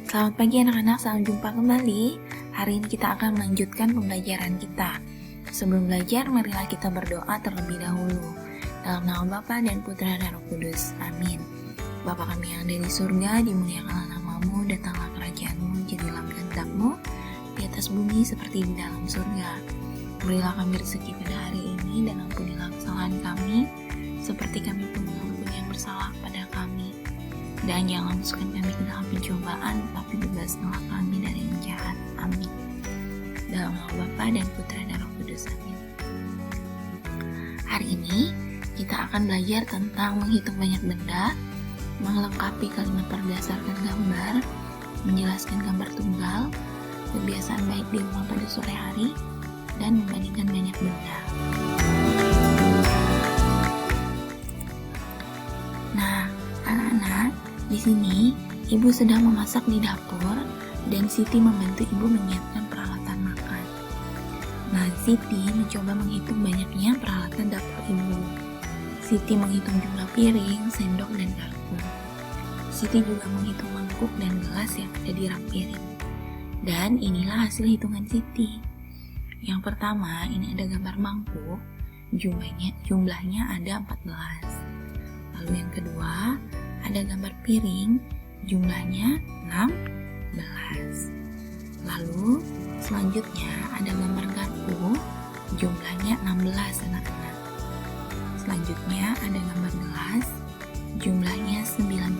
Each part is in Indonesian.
Selamat pagi anak-anak, salam jumpa kembali. Hari ini kita akan melanjutkan pembelajaran kita. Sebelum belajar, marilah kita berdoa terlebih dahulu. Dalam nama Bapa dan Putra dan Roh Kudus. Amin. Bapa kami yang ada di surga, dimuliakanlah namamu, datanglah kerajaanmu, jadilah kehendak-mu di atas bumi seperti di dalam surga. Berilah kami rezeki pada hari ini dan ampunilah kesalahan kami, seperti kami pun mengampuni yang bersalah pada kami. Dan jangan masukkan kami ke dalam pencobaan, tapi bebaskanlah kami dari yang jahat. Amin. Dalam nama Bapa dan Putra dan Roh Kudus. Amin. Hari ini kita akan belajar tentang menghitung banyak benda, melengkapi kalimat berdasarkan gambar, menjelaskan gambar tunggal, kebiasaan baik di rumah pada sore hari, dan membandingkan banyak benda. Nah, anak-anak, di sini ibu sedang memasak di dapur dan Siti membantu ibu menyiapkan peralatan makan. Nah, Siti mencoba menghitung banyaknya peralatan dapur ibu. Siti menghitung jumlah piring, sendok, dan garpu. Siti juga menghitung mangkuk dan gelas yang ada di rak piring. Dan inilah hasil hitungan Siti. Yang pertama, ini ada gambar mangkuk, jumlahnya ada 14. Lalu yang kedua, ada gambar piring, jumlahnya 16. Lalu selanjutnya ada gambar garpu, jumlahnya 16 anak-anak. Selanjutnya ada gambar gelas, jumlahnya 19.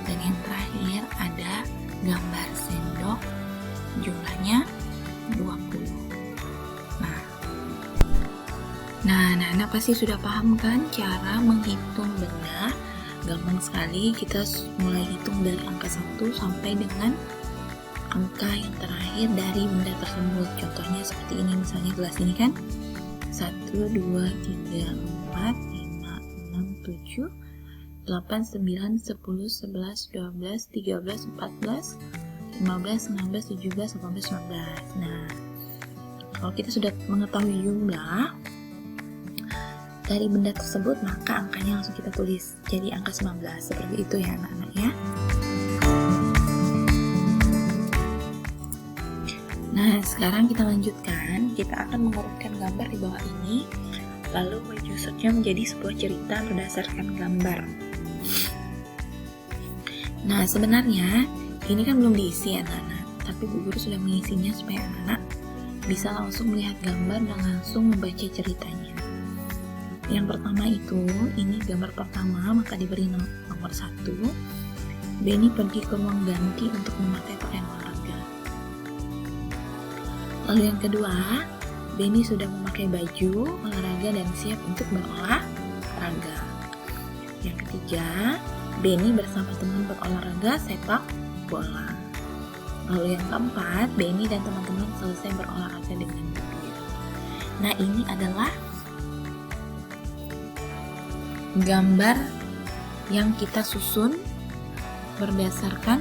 Dan yang terakhir ada gambar sendok, jumlahnya 20. Nah, anak-anak pasti sudah paham kan cara menghitung benda? Gampang sekali, kita mulai hitung dari angka 1 sampai dengan angka yang terakhir dari benda tersebut. Contohnya seperti ini, misalnya gelas ini kan 1, 2, 3, 4, 5, 6, 7, 8, 9, 10, 11, 12, 13, 14, 15, 16, 17, 18, 19. Nah, kalau kita sudah mengetahui jumlah dari benda tersebut, maka angkanya langsung kita tulis jadi angka 19. Seperti itu ya anak-anak ya. Nah, sekarang kita lanjutkan. Kita akan mengurutkan gambar di bawah ini, lalu menyusunnya menjadi sebuah cerita berdasarkan gambar. Nah, sebenarnya ini kan belum diisi anak-anak, tapi Bu Guru sudah mengisinya supaya anak-anak bisa langsung melihat gambar dan langsung membaca ceritanya. Yang pertama itu, ini gambar pertama, maka diberi nomor 1. Benny pergi ke ruang ganti untuk memakai pakaian olahraga. Lalu yang kedua, Benny sudah memakai baju olahraga dan siap untuk berolahraga. Yang ketiga, Benny bersama teman berolahraga sepak bola. Lalu yang keempat, Benny dan teman-teman selesai berolahraga dengan mobil. Nah, ini adalah gambar yang kita susun berdasarkan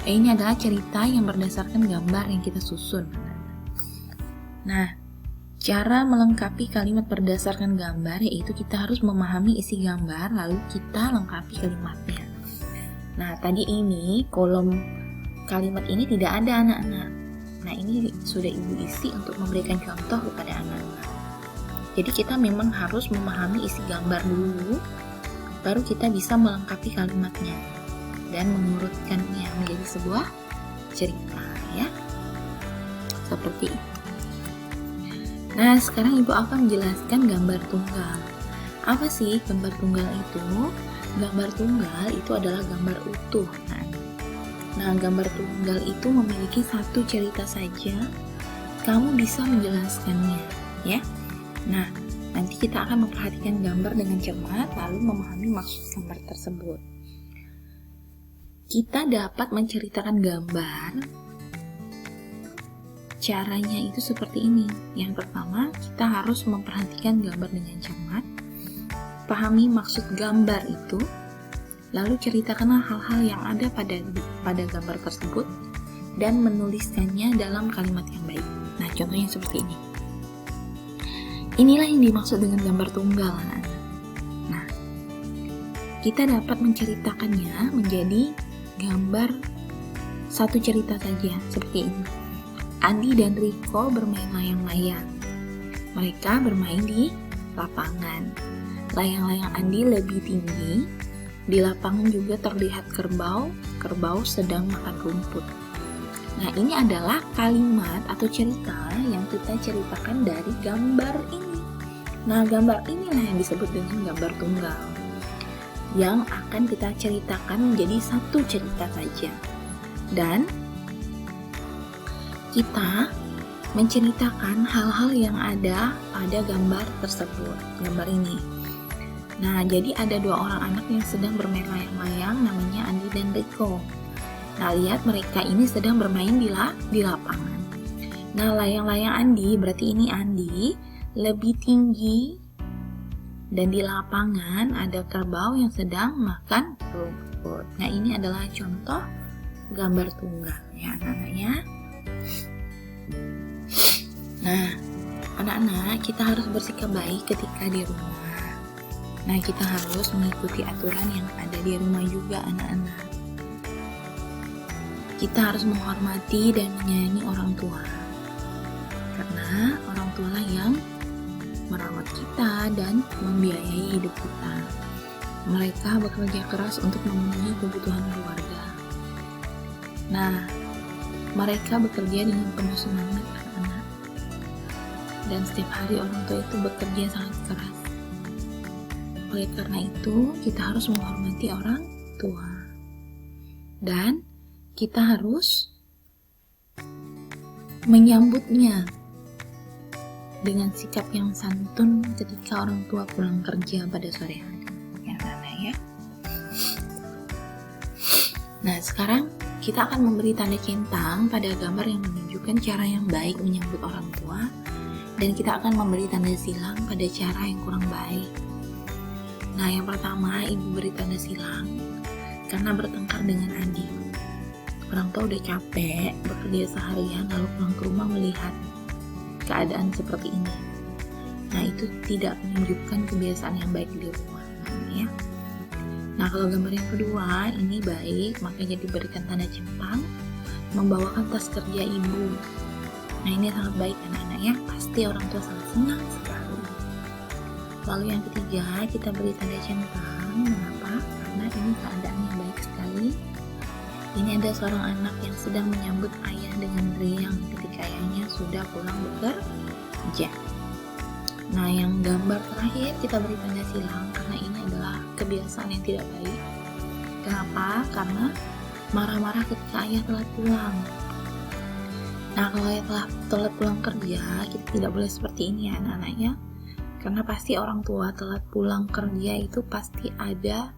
ini adalah cerita yang berdasarkan gambar yang kita susun. Nah, cara melengkapi kalimat berdasarkan gambar yaitu kita harus memahami isi gambar lalu kita lengkapi kalimatnya. Nah, tadi ini kolom kalimat ini tidak ada anak-anak. Nah, ini sudah Ibu isi untuk memberikan contoh kepada anak-anak. Jadi kita memang harus memahami isi gambar dulu, baru kita bisa melengkapi kalimatnya dan mengurutkannya menjadi sebuah cerita ya. Seperti itu. Nah, sekarang Ibu akan menjelaskan gambar tunggal. Apa sih gambar tunggal itu? Gambar tunggal itu adalah gambar utuh. Nah, gambar tunggal itu memiliki satu cerita saja. Kamu bisa menjelaskannya, ya. Nah, nanti kita akan memperhatikan gambar dengan cermat, lalu memahami maksud gambar tersebut. Kita dapat menceritakan gambar. Caranya itu seperti ini. Yang pertama, kita harus memperhatikan gambar dengan cermat, pahami maksud gambar itu, lalu ceritakanlah hal-hal yang ada pada gambar tersebut, dan menuliskannya dalam kalimat yang baik. Nah, contohnya seperti ini. Inilah yang dimaksud dengan gambar tunggal, anak-anak. Nah, kita dapat menceritakannya menjadi gambar satu cerita saja seperti ini. Andi dan Riko bermain layang-layang. Mereka bermain di lapangan. Layang-layang Andi lebih tinggi. Di lapangan juga terlihat kerbau. Kerbau sedang makan rumput. Nah, ini adalah kalimat atau cerita yang kita ceritakan dari gambar ini. Nah, gambar inilah yang disebut dengan gambar tunggal, yang akan kita ceritakan menjadi satu cerita saja. Dan kita menceritakan hal-hal yang ada pada gambar tersebut, gambar ini. Nah, jadi ada dua orang anak yang sedang bermain layang-layang, namanya Andi dan Riko. Nah, lihat mereka ini sedang bermain di lapangan. Nah, layang-layang Andi, berarti ini Andi, lebih tinggi. Dan di lapangan ada kerbau yang sedang makan rumput. Nah, ini adalah contoh gambar tunggal ya anak-anaknya. Nah, anak-anak, kita harus bersikap baik ketika di rumah. Nah, kita harus mengikuti aturan yang ada di rumah juga anak-anak. Kita harus menghormati dan menyayangi orang tua. Karena orang tua lah yang merawat kita dan membiayai hidup kita. Mereka bekerja keras untuk memenuhi kebutuhan keluarga. Nah, mereka bekerja dengan penuh semangat anak-anak. Dan setiap hari orang tua itu bekerja sangat keras. Oleh karena itu, kita harus menghormati orang tua. Dan kita harus menyambutnya dengan sikap yang santun ketika orang tua pulang kerja pada sore hari. Ya. Nah, sekarang kita akan memberi tanda centang pada gambar yang menunjukkan cara yang baik menyambut orang tua, dan kita akan memberi tanda silang pada cara yang kurang baik. Nah, yang pertama, ibu beri tanda silang karena bertengkar dengan Andi. Orang tua udah capek bekerja seharian lalu pulang ke rumah melihat keadaan seperti ini. Nah, itu tidak menunjukkan kebiasaan yang baik di rumah ya. Nah, kalau gambar yang kedua ini baik, makanya diberikan tanda centang membawakan tas kerja ibu. Nah, ini sangat baik anak-anak ya, pasti orang tua sangat senang sekali. Lalu yang ketiga, kita beri tanda centang. Mengapa? Karena ini keadaan yang baik sekali. Ini ada seorang anak yang sedang menyambut ayah dengan riang ketika ayahnya sudah pulang bekerja. Nah, yang gambar terakhir kita beri tanda silang karena ini adalah kebiasaan yang tidak baik. Kenapa? Karena marah-marah ketika ayah telat pulang. Nah, kalau ayah telat pulang kerja, kita tidak boleh seperti ini ya anak-anak ya. Karena pasti orang tua telat pulang kerja itu pasti ada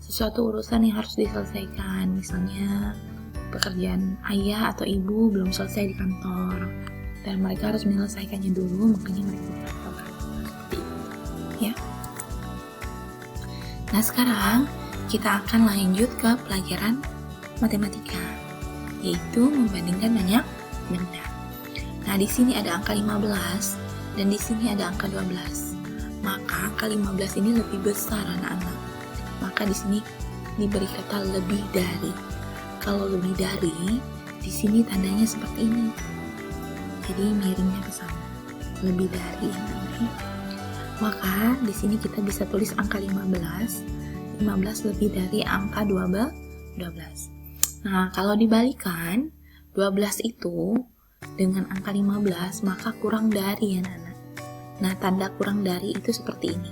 sesuatu urusan yang harus diselesaikan. Misalnya pekerjaan ayah atau ibu belum selesai di kantor dan mereka harus menyelesaikannya dulu, makanya mereka kantor seperti itu ya. Nah, sekarang kita akan lanjut ke pelajaran matematika, yaitu membandingkan banyak benda. Nah, di sini ada angka 15 dan di sini ada angka 12. Maka angka 15 ini lebih besar anak-anak. Maka di sini diberi kata lebih dari. Kalau lebih dari, di sini tandanya seperti ini. Jadi miringnya ke sana. Lebih dari namanya. Maka di sini kita bisa tulis angka 15. 15 lebih dari angka 12. Nah, kalau dibalikan 12 itu dengan angka 15, maka kurang dari ya anak-anak. Nah, tanda kurang dari itu seperti ini.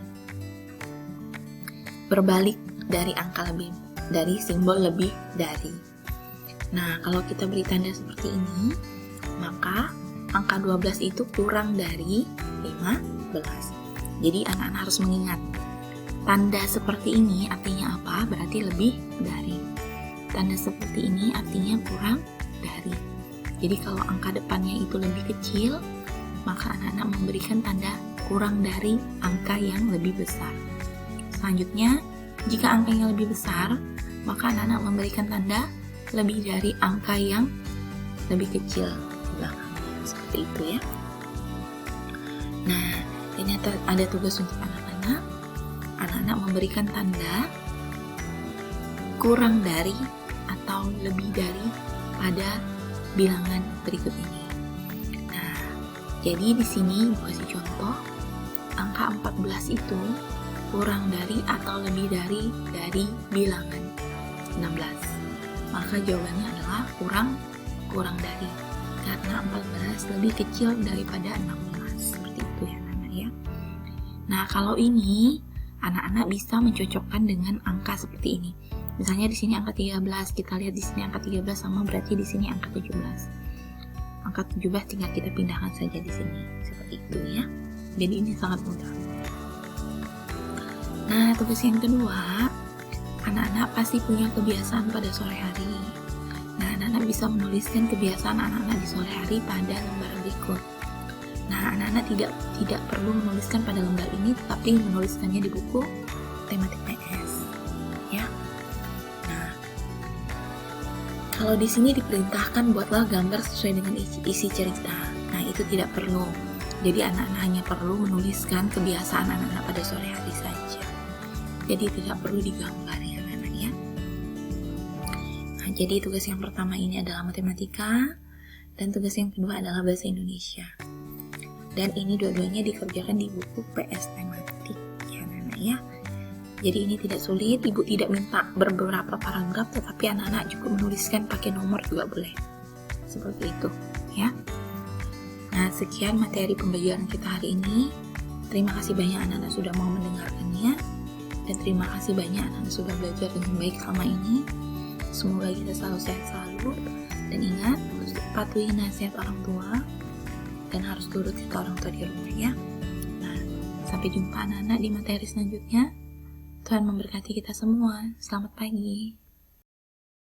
Berbalik dari angka lebih, dari simbol lebih dari. Nah, kalau kita beri tanda seperti ini, maka angka 12 itu kurang dari 15. Jadi anak-anak harus mengingat, tanda seperti ini artinya apa? Berarti lebih dari. Tanda seperti ini artinya kurang dari. Jadi kalau angka depannya itu lebih kecil, maka anak-anak memberikan tanda kurang dari angka yang lebih besar. Selanjutnya, jika angkanya lebih besar, maka anak-anak memberikan tanda lebih dari angka yang lebih kecil di belakangnya. Seperti itu ya. Nah, ini ada tugas untuk anak-anak. Anak-anak memberikan tanda kurang dari atau lebih dari pada bilangan berikut ini. Nah, jadi di sini Ibu kasih contoh, angka 14 itu kurang dari atau lebih dari bilangan 16. Maka jawabannya adalah kurang dari, karena 14 lebih kecil daripada 16. Seperti itu ya anak-anak ya. Nah, kalau ini anak-anak bisa mencocokkan dengan angka seperti ini. Misalnya di sini angka 13, kita lihat di sini angka 13 sama berarti di sini angka 17. Angka 17 tinggal kita pindahkan saja di sini. Seperti itu ya. Jadi ini sangat mudah. Nah, tugas yang kedua, anak-anak pasti punya kebiasaan pada sore hari. Nah, anak-anak bisa menuliskan kebiasaan anak-anak di sore hari pada lembar berikut. Nah, anak-anak tidak perlu menuliskan pada lembar ini, tetapi menuliskannya di buku tematik PS. Ya. Nah, kalau di sini diperintahkan buatlah gambar sesuai dengan isi cerita. Nah, itu tidak perlu. Jadi anak-anak hanya perlu menuliskan kebiasaan anak-anak pada sore hari saja. Jadi tidak perlu digambar ya anak-anak ya. Nah, jadi tugas yang pertama ini adalah matematika, dan tugas yang kedua adalah bahasa Indonesia. Dan ini dua-duanya dikerjakan di buku PS tematik ya anak-anak ya. Jadi ini tidak sulit, Ibu tidak minta beberapa paragraf, tetapi anak-anak cukup menuliskan pakai nomor juga boleh. Seperti itu ya. Nah, sekian materi pembelajaran kita hari ini. Terima kasih banyak anak-anak sudah mau mendengarkannya, dan terima kasih banyak anak-anak sudah belajar dengan baik selama ini. Semoga kita selalu sehat selalu, dan ingat, patuhi nasihat orang tua dan harus turut kata orang tua di rumah ya. Nah, sampai jumpa anak-anak di materi selanjutnya. Tuhan memberkati kita semua. Selamat pagi.